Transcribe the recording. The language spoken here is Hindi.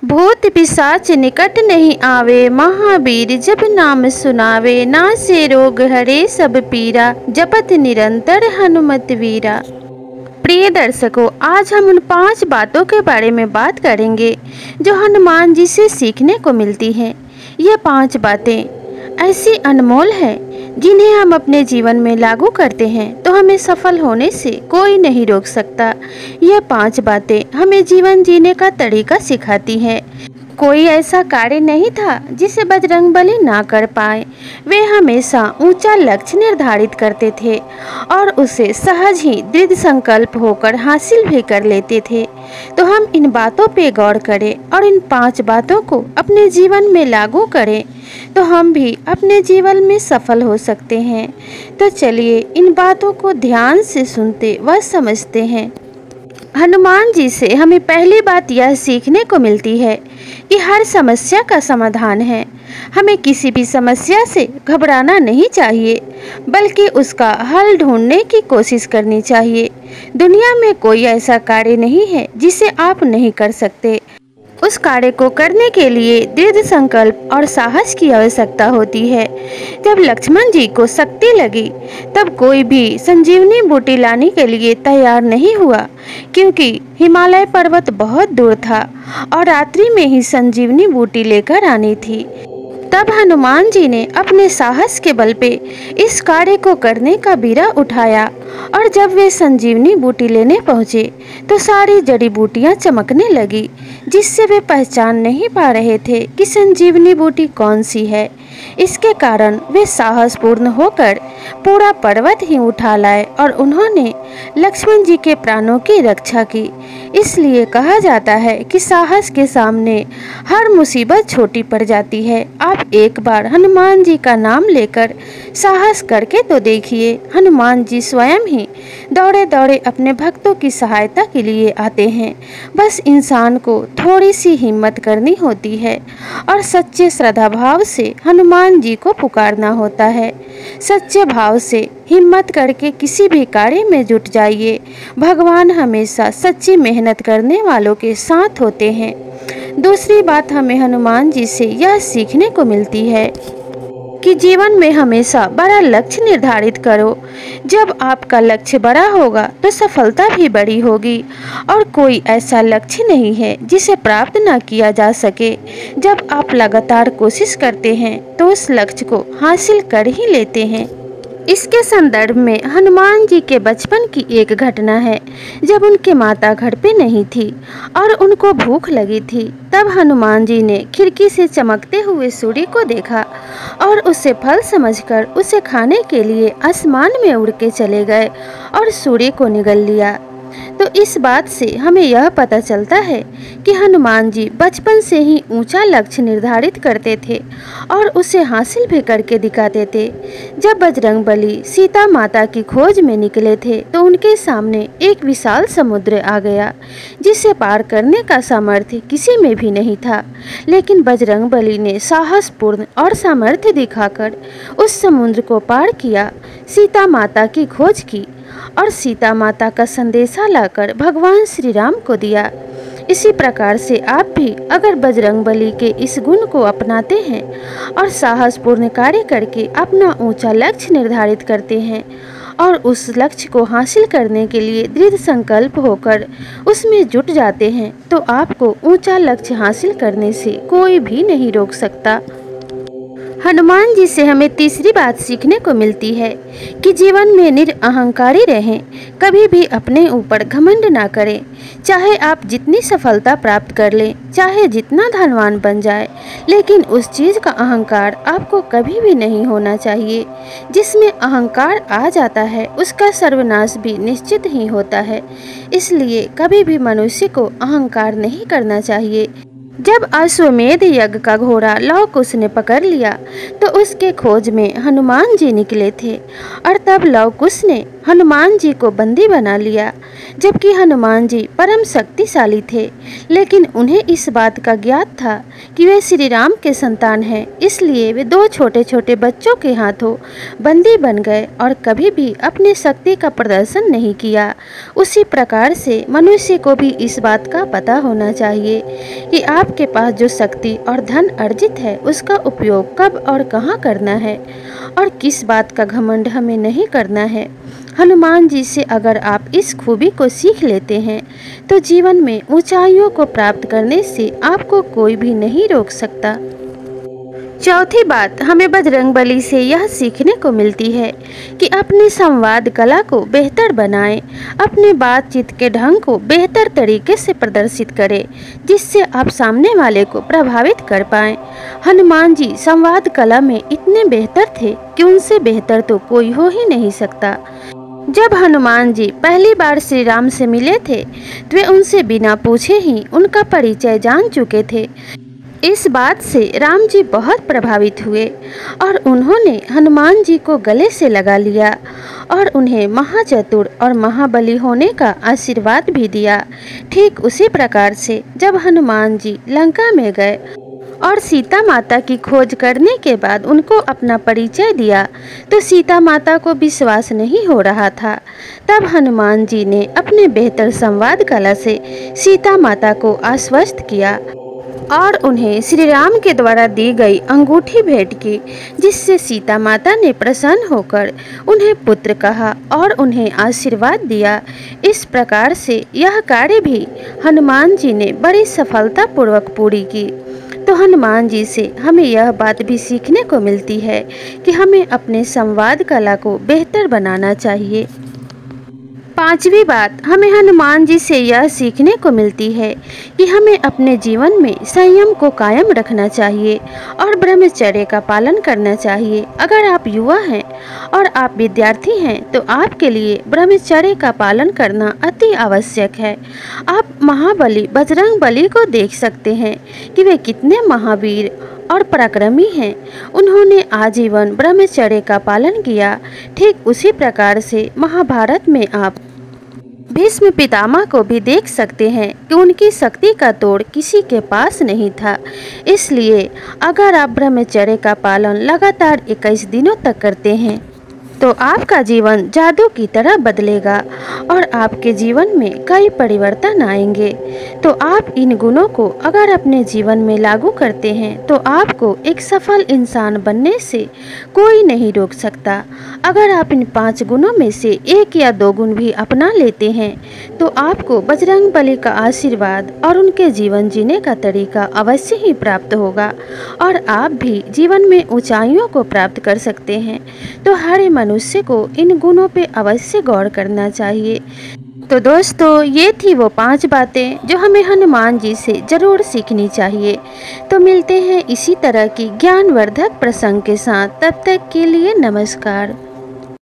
भूत पिशाच निकट नहीं आवे, महावीर जब नाम सुनावे। नासे रोग हरे सब पीरा, जपत निरंतर हनुमत वीरा। प्रिय दर्शकों, आज हम उन 5 बातों के बारे में बात करेंगे जो हनुमान जी से सीखने को मिलती हैं। ये 5 बातें ऐसी अनमोल हैं जिन्हें हम अपने जीवन में लागू करते हैं तो हमें सफल होने से कोई नहीं रोक सकता। ये 5 बातें हमें जीवन जीने का तरीका सिखाती हैं। कोई ऐसा कार्य नहीं था जिसे बजरंगबली ना कर पाए। वे हमेशा ऊंचा लक्ष्य निर्धारित करते थे और उसे सहज ही दृढ़ संकल्प होकर हासिल भी कर लेते थे। तो हम इन बातों पे गौर करें और इन 5 बातों को अपने जीवन में लागू करें तो हम भी अपने जीवन में सफल हो सकते हैं। तो चलिए इन बातों को ध्यान से सुनते व समझते हैं। हनुमान जी से हमें पहली बात यह सीखने को मिलती है कि हर समस्या का समाधान है। हमें किसी भी समस्या से घबराना नहीं चाहिए, बल्कि उसका हल ढूंढने की कोशिश करनी चाहिए। दुनिया में कोई ऐसा कार्य नहीं है जिसे आप नहीं कर सकते। उस कार्य को करने के लिए दृढ़ संकल्प और साहस की आवश्यकता होती है। जब लक्ष्मण जी को शक्ति लगी तब कोई भी संजीवनी बूटी लाने के लिए तैयार नहीं हुआ, क्योंकि हिमालय पर्वत बहुत दूर था और रात्रि में ही संजीवनी बूटी लेकर आनी थी। तब हनुमान जी ने अपने साहस के बल पे इस कार्य को करने का बीड़ा उठाया और जब वे संजीवनी बूटी लेने पहुँचे तो सारी जड़ी बूटियाँ चमकने लगी, जिससे वे पहचान नहीं पा रहे थे कि संजीवनी बूटी कौन सी है। इसके कारण वे साहसपूर्ण होकर पूरा पर्वत ही उठा लाए और उन्होंने लक्ष्मण जी के प्राणों की रक्षा की। इसलिए कहा जाता है कि साहस के सामने हर मुसीबत छोटी पड़ जाती है। आप एक बार हनुमान जी का नाम लेकर साहस करके तो देखिए। हनुमान जी स्वयं ही दौड़े दौड़े अपने भक्तों की सहायता के लिए आते हैं। बस इंसान को थोड़ी सी हिम्मत करनी होती है और सच्चे श्रद्धा भाव से हनुमान जी को पुकारना होता है। सच्चे भाव से हिम्मत करके किसी भी कार्य में जुट जाइए। भगवान हमेशा सच्ची मेहनत करने वालों के साथ होते हैं। दूसरी बात हमें हनुमान जी से यह सीखने को मिलती है कि जीवन में हमेशा बड़ा लक्ष्य निर्धारित करो। जब आपका लक्ष्य बड़ा होगा तो सफलता भी बड़ी होगी और कोई ऐसा लक्ष्य नहीं है जिसे प्राप्त ना किया जा सके। जब आप लगातार कोशिश करते हैं तो उस लक्ष्य को हासिल कर ही लेते हैं। इसके संदर्भ में हनुमान जी के बचपन की एक घटना है। जब उनके माता घर पे नहीं थी और उनको भूख लगी थी, तब हनुमान जी ने खिड़की से चमकते हुए सूर्य को देखा और उसे फल समझकर उसे खाने के लिए आसमान में उड़ के चले गए और सूर्य को निगल लिया। तो इस बात से हमें यह पता चलता है कि हनुमान जी बचपन से ही ऊंचा लक्ष्य निर्धारित करते थे और उसे हासिल भी करके दिखाते थे। जब बजरंगबली सीता माता की खोज में निकले थे तो उनके सामने एक विशाल समुद्र आ गया, जिसे पार करने का सामर्थ्य किसी में भी नहीं था। लेकिन बजरंगबली ने साहसपूर्ण और सामर्थ्य दिखाकर उस समुद्र को पार किया, सीता माता की खोज की और सीता माता का संदेशा लाकर भगवान श्री राम को दिया। इसी प्रकार से आप भी अगर बजरंगबली के इस गुण को अपनाते हैं और साहसपूर्ण कार्य करके अपना ऊंचा लक्ष्य निर्धारित करते हैं और उस लक्ष्य को हासिल करने के लिए दृढ़ संकल्प होकर उसमें जुट जाते हैं, तो आपको ऊंचा लक्ष्य हासिल करने से कोई भी नहीं रोक सकता। हनुमान जी से हमें तीसरी बात सीखने को मिलती है कि जीवन में निरअहंकारी रहें। कभी भी अपने ऊपर घमंड ना करें। चाहे आप जितनी सफलता प्राप्त कर लें, चाहे जितना धनवान बन जाए, लेकिन उस चीज़ का अहंकार आपको कभी भी नहीं होना चाहिए। जिसमें अहंकार आ जाता है उसका सर्वनाश भी निश्चित ही होता है। इसलिए कभी भी मनुष्य को अहंकार नहीं करना चाहिए। जब अश्वमेध यज्ञ का घोड़ा लव कुश ने पकड़ लिया तो उसके खोज में हनुमान जी निकले थे और तब लव कुश ने हनुमान जी को बंदी बना लिया, जबकि हनुमान जी परम शक्तिशाली थे, लेकिन उन्हें इस बात का ज्ञात था कि वे श्री राम के संतान हैं। इसलिए वे दो छोटे छोटे बच्चों के हाथों बंदी बन गए और कभी भी अपनी शक्ति का प्रदर्शन नहीं किया। उसी प्रकार से मनुष्य को भी इस बात का पता होना चाहिए कि आपके पास जो शक्ति और धन अर्जित है उसका उपयोग कब और कहाँ करना है और किस बात का घमंड हमें नहीं करना है। हनुमान जी से अगर आप इस खूबी को सीख लेते हैं तो जीवन में ऊंचाइयों को प्राप्त करने से आपको कोई भी नहीं रोक सकता। चौथी बात हमें बजरंगबली से यह सीखने को मिलती है कि अपनी संवाद कला को बेहतर बनाएं, अपने बातचीत के ढंग को बेहतर तरीके से प्रदर्शित करें, जिससे आप सामने वाले को प्रभावित कर पाएं। हनुमान जी संवाद कला में इतने बेहतर थे कि उनसे बेहतर तो कोई हो ही नहीं सकता। जब हनुमान जी पहली बार श्री राम से मिले थे तो वे उनसे बिना पूछे ही उनका परिचय जान चुके थे। इस बात से राम जी बहुत प्रभावित हुए और उन्होंने हनुमान जी को गले से लगा लिया और उन्हें महाचतुर और महाबली होने का आशीर्वाद भी दिया। ठीक उसी प्रकार से जब हनुमान जी लंका में गए और सीता माता की खोज करने के बाद उनको अपना परिचय दिया तो सीता माता को विश्वास नहीं हो रहा था। तब हनुमान जी ने अपने बेहतर संवाद कला से सीता माता को आश्वस्त किया और उन्हें श्री राम के द्वारा दी गई अंगूठी भेंट की, जिससे सीता माता ने प्रसन्न होकर उन्हें पुत्र कहा और उन्हें आशीर्वाद दिया। इस प्रकार से यह कार्य भी हनुमान जी ने बड़ी सफलतापूर्वक पूरी की। तो हनुमान जी से हमें यह बात भी सीखने को मिलती है कि हमें अपने संवाद कला को बेहतर बनाना चाहिए। पांचवी बात हमें हनुमान जी से यह सीखने को मिलती है कि हमें अपने जीवन में संयम को कायम रखना चाहिए और ब्रह्मचर्य का पालन करना चाहिए। अगर आप युवा हैं और आप विद्यार्थी हैं तो आपके लिए ब्रह्मचर्य का पालन करना अति आवश्यक है। आप महाबली बजरंगबली को देख सकते हैं कि वे कितने महावीर और पराक्रमी हैं। उन्होंने आजीवन ब्रह्मचर्य का पालन किया। ठीक उसी प्रकार से महाभारत में आप भीष्म पितामह को भी देख सकते हैं कि उनकी शक्ति का तोड़ किसी के पास नहीं था। इसलिए अगर आप ब्रह्मचर्य का पालन लगातार 21 दिनों तक करते हैं तो आपका जीवन जादू की तरह बदलेगा और आपके जीवन में कई परिवर्तन आएंगे। तो आप इन गुणों को अगर अपने जीवन में लागू करते हैं तो आपको एक सफल इंसान बनने से कोई नहीं रोक सकता। अगर आप इन 5 गुणों में से 1 या 2 गुण भी अपना लेते हैं तो आपको बजरंगबली का आशीर्वाद और उनके जीवन जीने का तरीका अवश्य ही प्राप्त होगा और आप भी जीवन में ऊंचाइयों को प्राप्त कर सकते हैं। तो हर मनुष्य को इन गुणों पे अवश्य गौर करना चाहिए। तो दोस्तों ये थी वो 5 बातें जो हमें हनुमान जी से ज़रूर सीखनी चाहिए। तो मिलते हैं इसी तरह की ज्ञानवर्धक प्रसंग के साथ, तब तक के लिए नमस्कार।